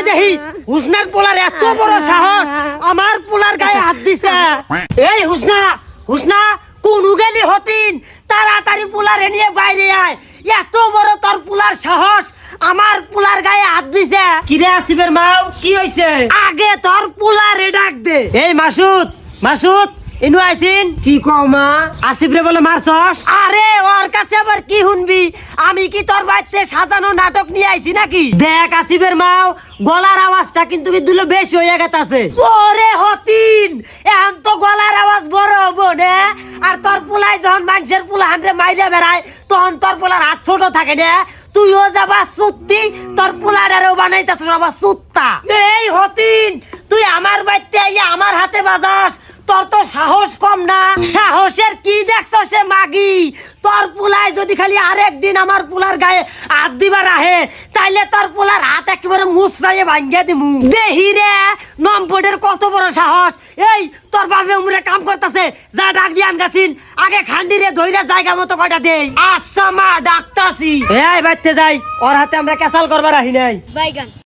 দেখি হুসনার পোলার এত বড় সাহস আমার পোলার গায়ে হাত দিছে। এই হুসনা হুসনা কোন গেলি হতিন, তাড়াতাড়ি পোলারে নিয়ে বাইরে আয়। এত বড় তোর পোলার সাহস আমার পোলার গায়ে হাত দিছে। কিরে আসিফের মাও কি হইছে? আগে তোর পোলারে ডাক দে। এই মাসুদ মাসুদ ইনু আইছিন। কি কও মা? আসিফ রে বলে মারছস? আরে ওর কাছে আবার কি শুনবি? আমি কি তোর বাড়িতে সাজানো নাটক নিয়ে আইছি নাকি? দেখ আসিফের মাও গলার আওয়াজটা কিন্তু বিদ্যুলে বেশি হয়ে গেছে। ওরে হতিন এখন তো গলার আওয়াজ বড় হবো না। আর তোর পোলাই যখন মানুষের পোলা হান্ডে মাইরে বেড়ায় তখন তোর পোলার হাত ছোট থাকে না। তুইও যাবা সুত্তি, তোর পোলাডারেও বানাইতেছ আবার সুত্তা। এই হতিন তুই আমার বাড়িতে আইয়া আমার হাতে বাজাস, তোর তো সাহস কম না। সাহসের কি দেখছ সে মাগি? তোর পোলাই যদি খালি আরেকদিন আমার পোলার গায়ে হাত দিবার আহে তাইলে তোর পোলার হাত একেবারে মুসরাইয়ে ভাঙ্গিয়া দিমু। দেহি রে নম্বরের কত বড় সাহস। এই তোর বাপে উমরে কাম করতেছে, যা ডাক দিয়ে আনগাছিন। আগে খান্ডি রে ধইরা জায়গা মতো কয়টা দেই। আচ্ছা মা ডাকতাছি। এই বাইতে যাই, ওর হাতে আমরা ক্যাসাল করবার আহি নাই। বাইগান